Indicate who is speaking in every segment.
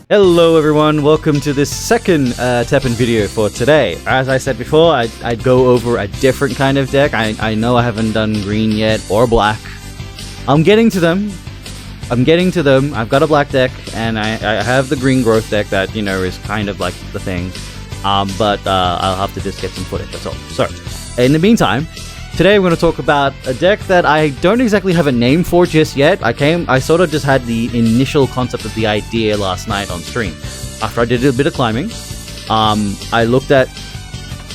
Speaker 1: Hello everyone, welcome to this second TEPPEN video for today. As I said before, I'd go over a different kind of deck. I know I haven't done green yet, or black. I'm getting to them. I've got a black deck, and I have the green growth deck that, you know, is kind of like the thing. But I'll have to just get some footage, that's all. So, in the meantime, today we're going to talk about a deck that I don't exactly have a name for just yet. I sort of just had the initial concept of the idea last night on stream. After I did a bit of climbing, I looked at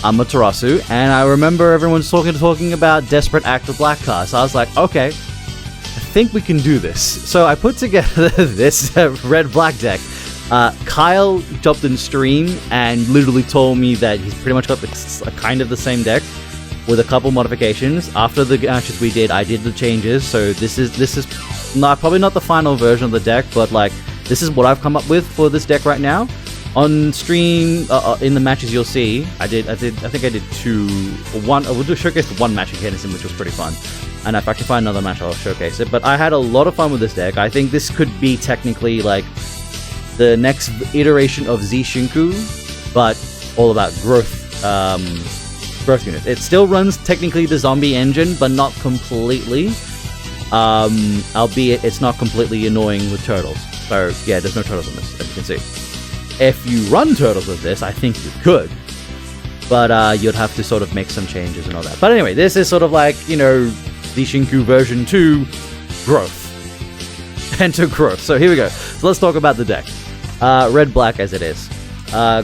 Speaker 1: Amaterasu, and I remember everyone's talking about Desperate Act of Black cards. So I was like, okay, I think we can do this. So I put together this red-black deck. Kyle jumped in stream and literally told me that he's pretty much got kind of the same deck, with a couple modifications. After the matches we did, I did the changes, so this is probably not the final version of the deck, but like this is what I've come up with for this deck right now. On stream, in the matches you'll see, I think I did we'll do showcase the one match again, which was pretty fun. And if I can find another match, I'll showcase it. But I had a lot of fun with this deck. I think this could be technically like the next iteration of Zishinku, but all about growth units. It still runs technically the zombie engine, but not completely. Albeit it's not completely annoying with turtles. So yeah, there's no turtles in this, as you can see. If you run turtles with this, I think you could. But you'd have to sort of make some changes and all that. But anyway, this is sort of like, you know, the Shinku version 2 growth. Enter growth. So here we go. So let's talk about the deck. Red-black as it is.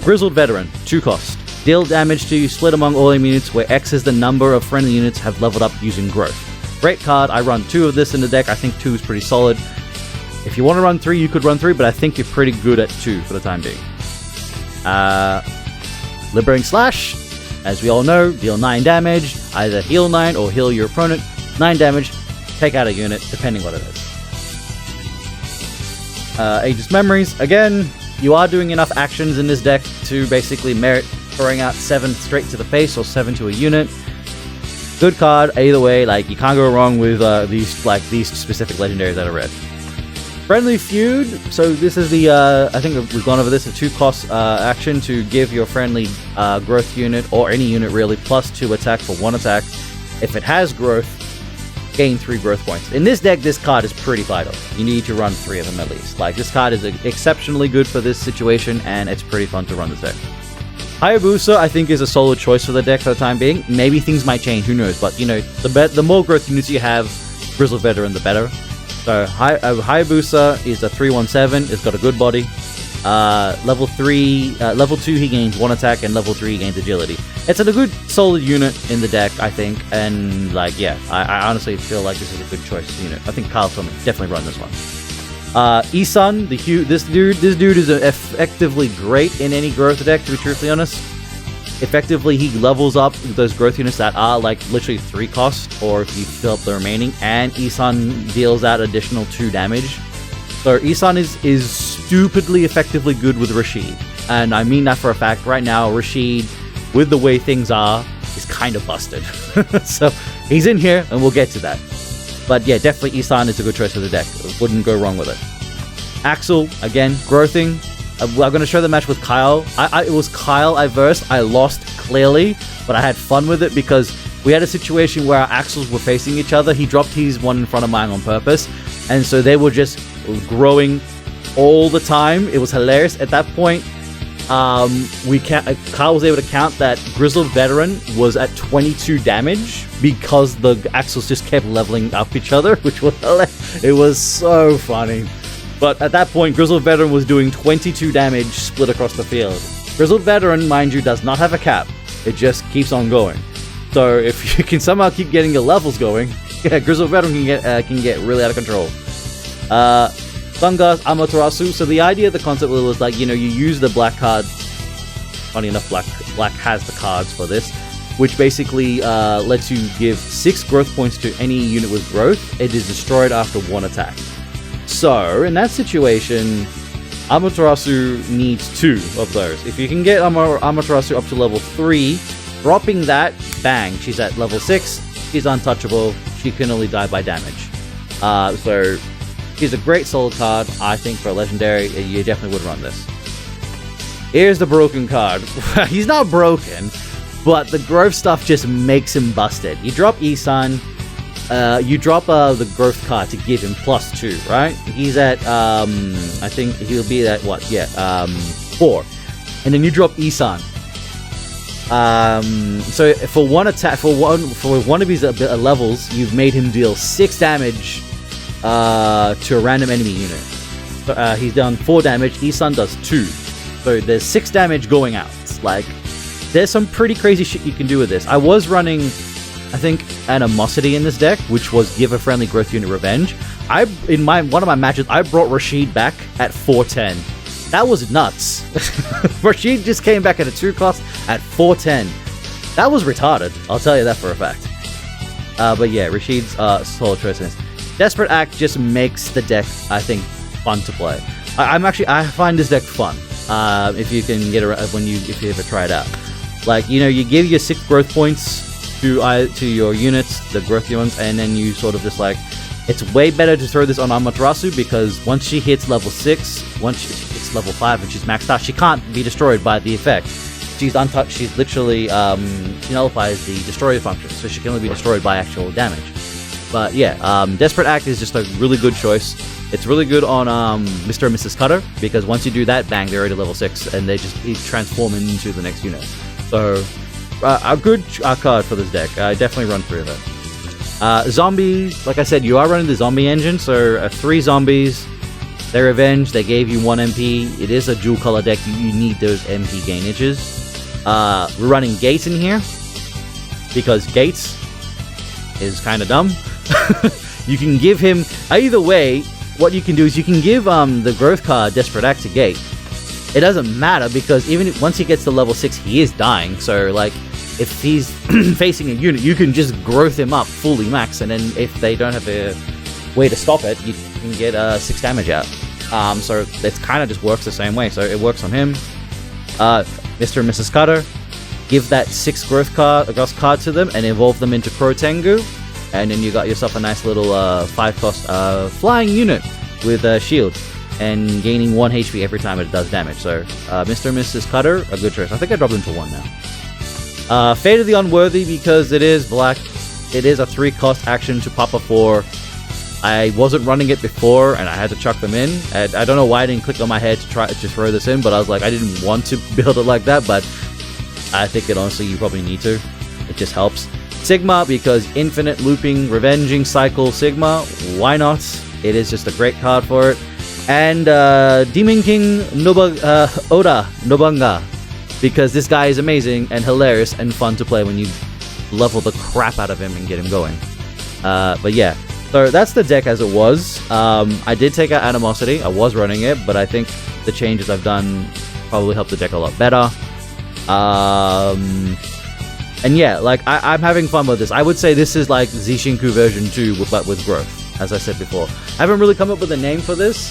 Speaker 1: Grizzled Veteran, 2 cost. Deal damage to split among all aim units, where X is the number of friendly units have leveled up using growth. Great card. I run 2 of this in the deck. I think 2 is pretty solid. If you want to run 3, you could run 3, but I think you're pretty good at 2 for the time being. Liberating Slash, as we all know, deal 9 damage. Either heal 9 or heal your opponent. 9 damage, take out a unit, depending what it is. Aegis Memories, again, you are doing enough actions in this deck to basically merit throwing out 7 straight to the face or 7 to a unit. Good card, either way, like you can't go wrong with these specific legendaries that are red. Friendly Feud, so this is the, I think we've gone over this, a 2 cost action to give your friendly growth unit, or any unit really, plus 2 attack for 1 attack. If it has growth, gain 3 growth points. In this deck, this card is pretty vital. You need to run 3 of them at least. Like, this card is exceptionally good for this situation, and it's pretty fun to run this deck. Hayabusa, I think, is a solid choice for the deck for the time being. Maybe things might change, who knows, but, you know, the more growth units you have, Grizzled Veteran, the better. So, Hayabusa is a 3/17, it's got a good body. Level 2 he gains 1 attack, and level 3 he gains agility. It's a good, solid unit in the deck, I think, and, like, yeah, I honestly feel like this is a good choice unit. I think Kyle told me, definitely run this one. Isun, this dude is effectively great in any growth deck, to be truthfully honest. Effectively, he levels up those growth units that are like literally 3 cost, or if you fill up the remaining, and Isun deals out additional 2 damage. So Isun is stupidly effectively good with Rashid, and I mean that for a fact. Right now, Rashid, with the way things are, is kind of busted. So he's in here, and we'll get to that. But yeah, definitely Isun is a good choice for the deck. Wouldn't go wrong with it. Axel, again, growthing. I'm going to show the match with Kyle. It was Kyle I versed. I lost clearly, but I had fun with it because we had a situation where our Axels were facing each other. He dropped his one in front of mine on purpose, and so they were just growing all the time. It was hilarious. At that point, Kyle was able to count that Grizzled Veteran was at 22 damage because the Axels just kept leveling up each other, which was hilarious. It was so funny. But at that point, Grizzled Veteran was doing 22 damage split across the field. Grizzled Veteran, mind you, does not have a cap. It just keeps on going. So if you can somehow keep getting your levels going, yeah, Grizzled Veteran can get really out of control. Sungas Amaterasu. So the idea of the concept was like, you know, you use the black card. Funny enough, black has the cards for this, which basically lets you give 6 growth points to any unit with growth. It is destroyed after 1 attack. So, in that situation, Amaterasu needs 2 of those. If you can get Amaterasu up to level 3, dropping that, bang, she's at level 6, she's untouchable, she can only die by damage. So she's a great solo card. I think for a legendary, you definitely would run this. Here's the broken card. He's not broken, but the growth stuff just makes him busted. You drop Isan, you drop the growth card to give him +2, right? He's at, I think he'll be at what? Yeah, 4. And then you drop Isan. So for one attack, for one of his levels, you've made him deal 6 damage to a random enemy unit. He's done 4 damage. Isan does 2. So there's 6 damage going out. Like, there's some pretty crazy shit you can do with this. I was running, I think, Animosity in this deck, which was give a friendly growth unit revenge. In one of my matches, I brought Rashid back at 410. That was nuts. Rashid just came back at a 2 cost at 410. That was retarded. I'll tell you that for a fact. But yeah, Rashid's solid choice in this. Desperate Act just makes the deck, I think, fun to play. I find this deck fun. If you can get around if you ever try it out. Like, you know, you give your 6 growth points to your units, the growth ones, and then you sort of just like, it's way better to throw this on Amaterasu because once she hits level 6, once she hits level 5 and she's maxed out, she can't be destroyed by the effect. She's untouched. She's literally she nullifies the destroyer function, so she can only be destroyed by actual damage. But yeah, Desperate Act is just a really good choice. It's really good on Mr. and Mrs. Cutter because once you do that, bang, they're already level 6 and they just transform into the next unit. So a good card for this deck. I definitely run through it. Zombie, like I said, you are running the zombie engine, so 3 zombies. They're revenge. They gave you 1 MP. It is a dual color deck. You need those MP gainages. We're running Gates in here because Gates is kind of dumb. You can give him either way. What you can do is you can give the growth card Desperate Act to Gate. It doesn't matter because even once he gets to level 6, he is dying. So like, if he's facing a unit, you can just growth him up fully max, and then if they don't have a way to stop it, you can get 6 damage out. So it kind of just works the same way. So it works on him. Mr. and Mrs. Cutter, give that 6 growth card to them and evolve them into Crotengu, and then you got yourself a nice little 5-cost flying unit with a shield and gaining 1 HP every time it does damage. So Mr. and Mrs. Cutter, a good choice. I think I dropped him to 1 now. Fate of the Unworthy, because it is black. It is a 3-cost action to pop a 4. I wasn't running it before, and I had to chuck them in. I don't know why I didn't click on my head to try to throw this in, but I was like, I didn't want to build it like that, but I think honestly, you probably need to. It just helps. Sigma, because infinite looping, revenging cycle Sigma. Why not? It is just a great card for it. And Demon King Oda Nobanga, because this guy is amazing and hilarious and fun to play when you level the crap out of him and get him going. But yeah, so that's the deck as it was. I did take out Animosity. I was running it, but I think the changes I've done probably helped the deck a lot better. And yeah, like I'm having fun with this. I would say this is like Zishinku version 2, but with growth, as I said before. I haven't really come up with a name for this.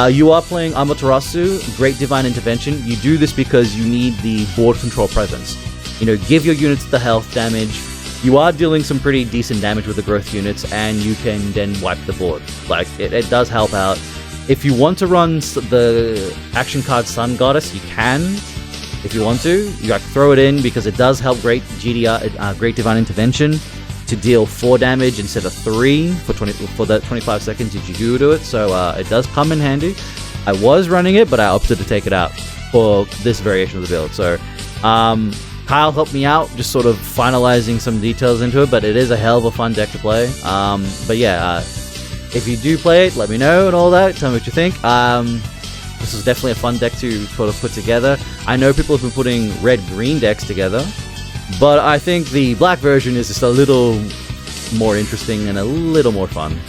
Speaker 1: You are playing Amaterasu, Great Divine Intervention. You do this because you need the board control presence. You know, give your units the health damage. You are dealing some pretty decent damage with the growth units, and you can then wipe the board. Like, it does help out. If you want to run the action card Sun Goddess, you can. If you want to, you like throw it in because it does help Great Divine Intervention to deal 4 damage instead of 3 for the 25 seconds that you do it. So it does come in handy. I was running it, but I opted to take it out for this variation of the build. So Kyle helped me out, just sort of finalizing some details into it, but it is a hell of a fun deck to play. But yeah, if you do play it, let me know and all that. Tell me what you think. This is definitely a fun deck to sort of put together. I know people have been putting red-green decks together, but I think the black version is just a little more interesting and a little more fun.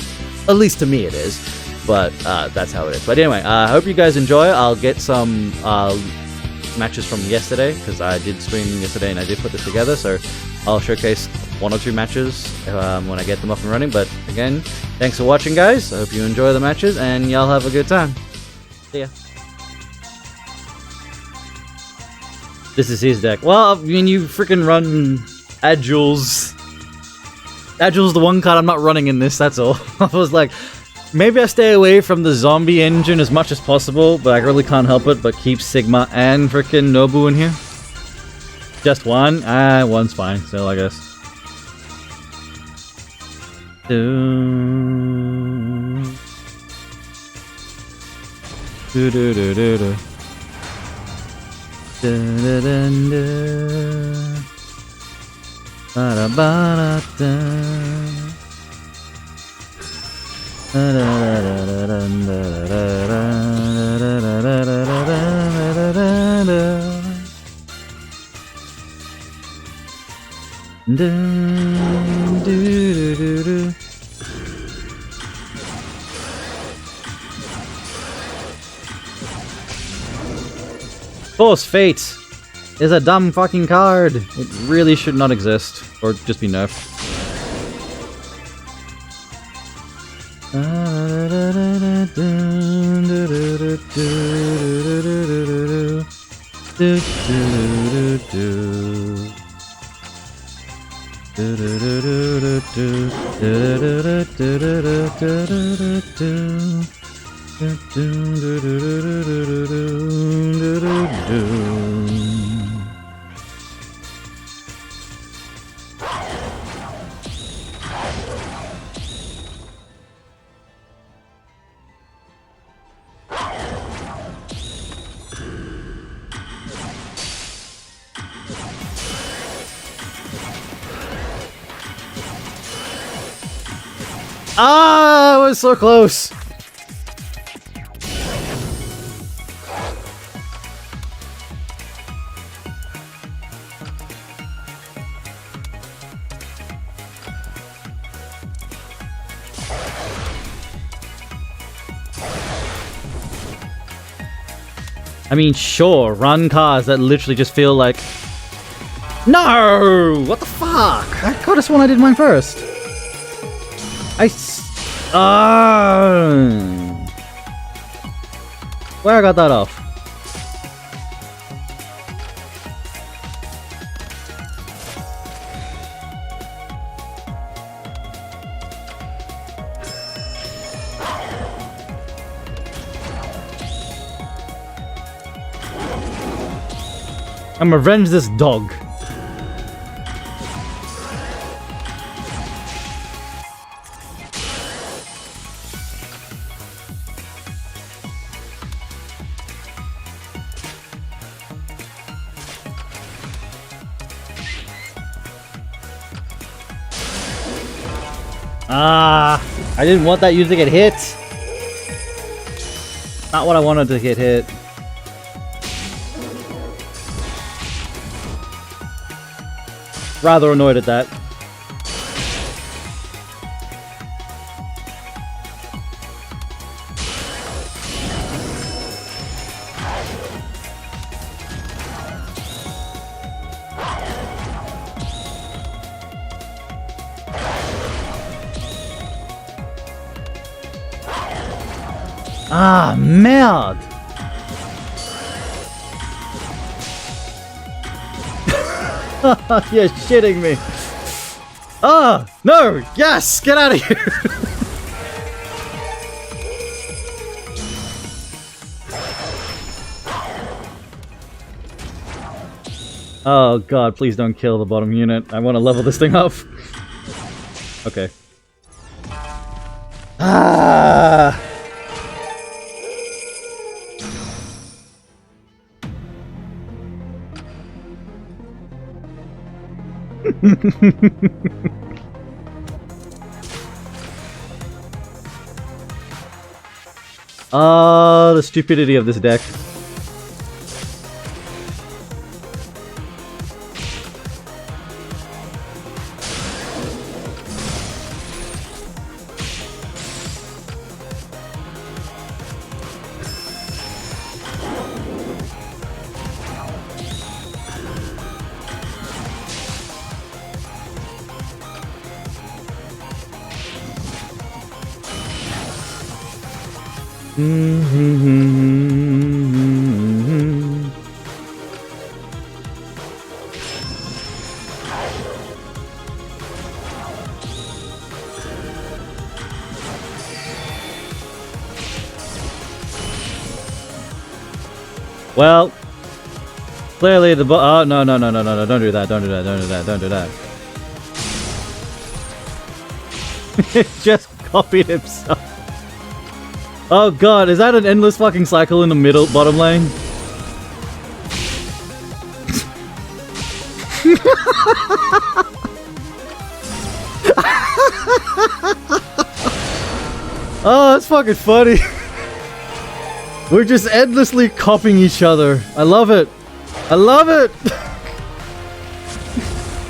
Speaker 1: At least to me it is, but that's how it is. But anyway, I hope you guys enjoy. I'll get some matches from yesterday, because I did stream yesterday and I did put this together, so I'll showcase 1 or 2 matches when I get them up and running. But again, thanks for watching, guys. I hope you enjoy the matches and y'all have a good time. See ya. This is his deck. Well, I mean, you freaking run Adules. Agile's the one card I'm not running in this, that's all. I was like, maybe I stay away from the zombie engine as much as possible, but I really can't help it but keep Sigma and frickin' Nobu in here. Just one? One's fine, still, I guess. Force Fate is a dumb fucking card. It really should not exist, or just be nerfed. Ah, I was so close. I mean, sure, run cars that literally just feel like... No! What the fuck? I could have sworn I did mine first. Where I got that off? I'm gonna avenge this dog. I didn't want that user to get hit. Not what I wanted to get hit. Rather annoyed at that. Ah, merde! You're shitting me. Ah, no! Yes! Get out of here! Oh god, please don't kill the bottom unit. I want to level this thing up. Okay. Ah! The stupidity of this deck. Well, clearly the oh no, don't do that, don't do that, don't do that, don't do that. It just copied himself. Oh god, is that an endless fucking cycle in the middle bottom lane? Oh, that's fucking funny. We're just endlessly copying each other. I love it. I love it.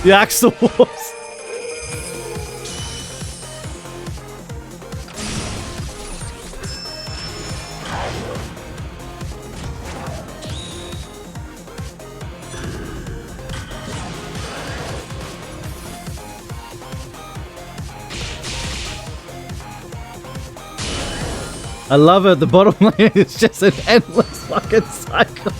Speaker 1: The Axel Wars. I love it. The bottom lane is just an endless fucking cycle.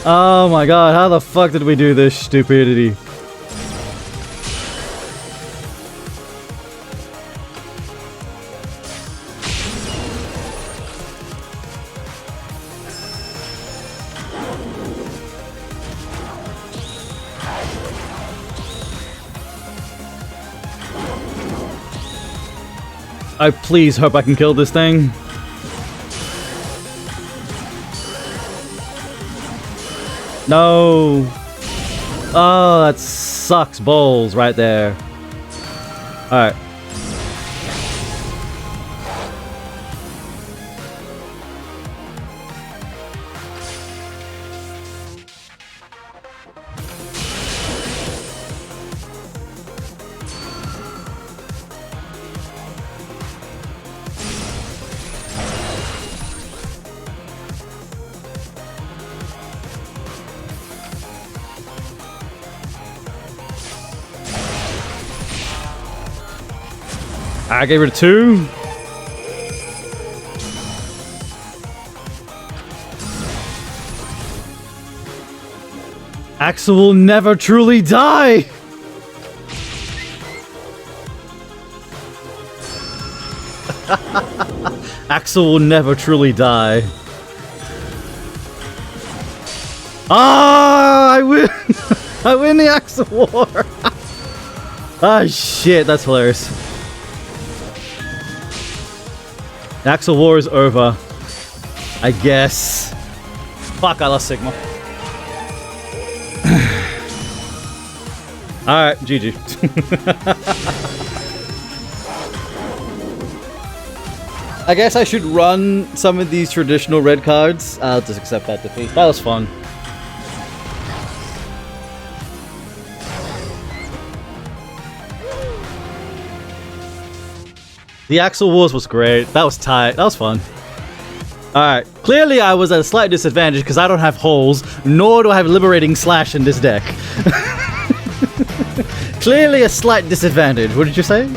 Speaker 1: Oh my god, how the fuck did we do this stupidity? I please hope I can kill this thing. No. Oh, that sucks balls right there. Alright. I gave her 2. Axel will never truly die! Axel will never truly die. Ah, I win! I win the Axel War! Ah, shit, that's hilarious. The Axel War is over. I guess. Fuck, I lost Sigma. Alright, GG. I guess I should run some of these traditional red cards. I'll just accept that defeat. That was fun. The Axel Wars was great. That was tight. That was fun. Alright. Clearly I was at a slight disadvantage because I don't have holes, nor do I have Liberating Slash in this deck. Clearly a slight disadvantage. What did you say?